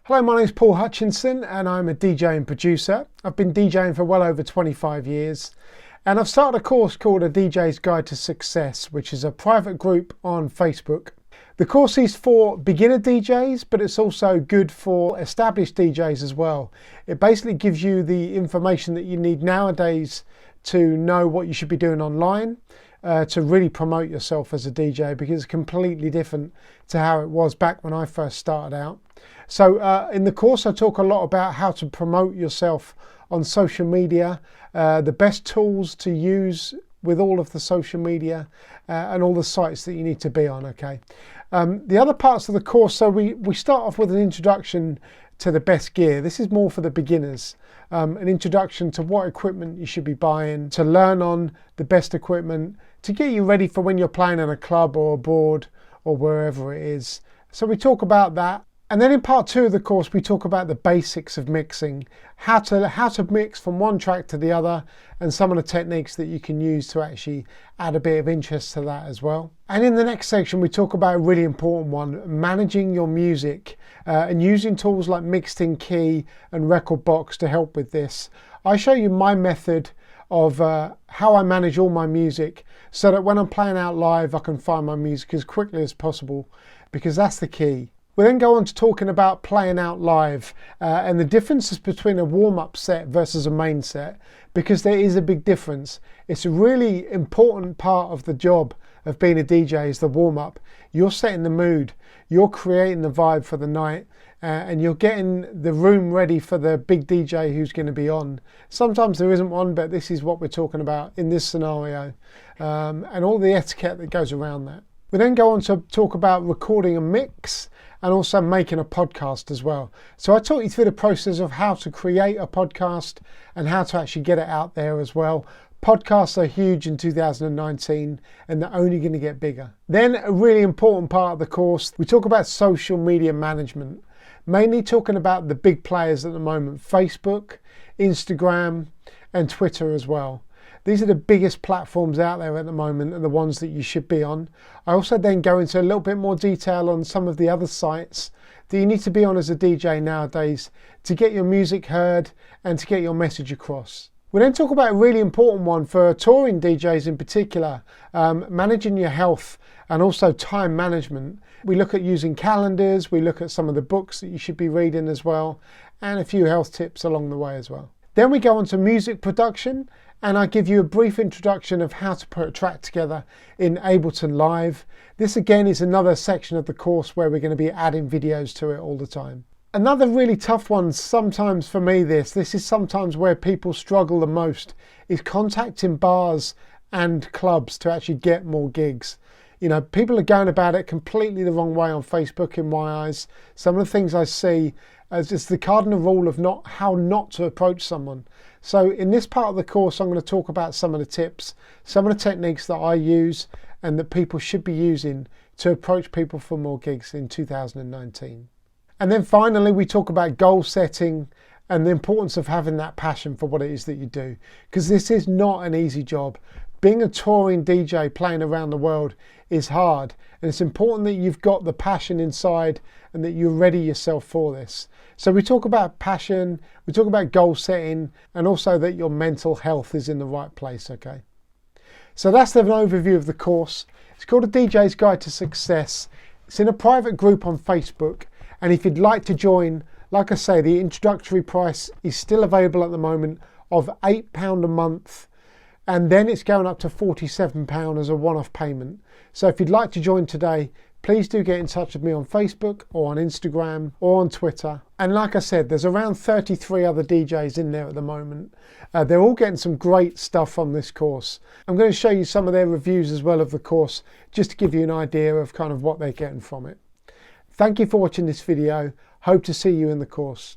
Hello, my name is Paul Hutchinson and I'm a DJ and producer. I've been DJing for well over 25 years and I've started a course called A DJ's Guide to Success, which is a private group on Facebook. The course is for beginner DJs, but it's also good for established DJs as well. It basically gives you the information that you need nowadays to know what you should be doing online, to really promote yourself as a DJ, because it's completely different to how it was back when I first started out. So in the course I talk a lot about how to promote yourself on social media, the best tools to use with all of the social media and all the sites that you need to be on, okay? The other parts of the course, so we start off with an introduction to the best gear. This is more for the beginners, an introduction to what equipment you should be buying, to learn on the best equipment, to get you ready for when you're playing in a club or abroad or wherever it is. So we talk about that. And then in part 2 of the course, we talk about the basics of mixing, how to mix from one track to the other, and some of the techniques that you can use to actually add a bit of interest to that as well. And in the next section, we talk about a really important one, managing your music and using tools like Mixed In Key and Rekordbox to help with this. I show you my method of how I manage all my music so that when I'm playing out live, I can find my music as quickly as possible, because that's the key. We then go on to talking about playing out live and the differences between a warm-up set versus a main set, because there is a big difference. It's a really important part of the job of being a DJ is the warm-up. You're setting the mood, you're creating the vibe for the night, and you're getting the room ready for the big DJ who's going to be on. Sometimes there isn't one, but this is what we're talking about in this scenario, and all the etiquette that goes around that. We then go on to talk about recording a mix and also making a podcast as well. So I taught you through the process of how to create a podcast and how to actually get it out there as well. Podcasts are huge in 2019 and they're only going to get bigger. Then a really important part of the course, we talk about social media management, mainly talking about the big players at the moment, Facebook, Instagram and Twitter as well. These are the biggest platforms out there at the moment and the ones that you should be on. I also then go into a little bit more detail on some of the other sites that you need to be on as a DJ nowadays to get your music heard and to get your message across. We then talk about a really important one for touring DJs in particular, managing your health and also time management. We look at using calendars, we look at some of the books that you should be reading as well, and a few health tips along the way as well. Then we go on to music production, and I give you a brief introduction of how to put a track together in Ableton Live. This again is another section of the course where we're going to be adding videos to it all the time. Another really tough one sometimes for me, this is sometimes where people struggle the most, is contacting bars and clubs to actually get more gigs. You know, people are going about it completely the wrong way on Facebook in my eyes. Some of the things I see as just the cardinal rule of how not to approach someone. So in this part of the course, I'm going to talk about some of the tips, some of the techniques that I use and that people should be using to approach people for more gigs in 2019. And then finally, we talk about goal setting and the importance of having that passion for what it is that you do, because this is not an easy job. Being a touring DJ playing around the world is hard, and it's important that you've got the passion inside and that you're ready yourself for this. So we talk about passion, we talk about goal setting, and also that your mental health is in the right place, okay? So that's an overview of the course. It's called A DJ's Guide to Success. It's in a private group on Facebook, and if you'd like to join, like I say, the introductory price is still available at the moment of £8 a month, and then it's going up to £47 as a one-off payment. So if you'd like to join today, please do get in touch with me on Facebook or on Instagram or on Twitter. And like I said, there's around 33 other DJs in there at the moment. They're all getting some great stuff from this course. I'm going to show you some of their reviews as well of the course, just to give you an idea of kind of what they're getting from it. Thank you for watching this video. Hope to see you in the course.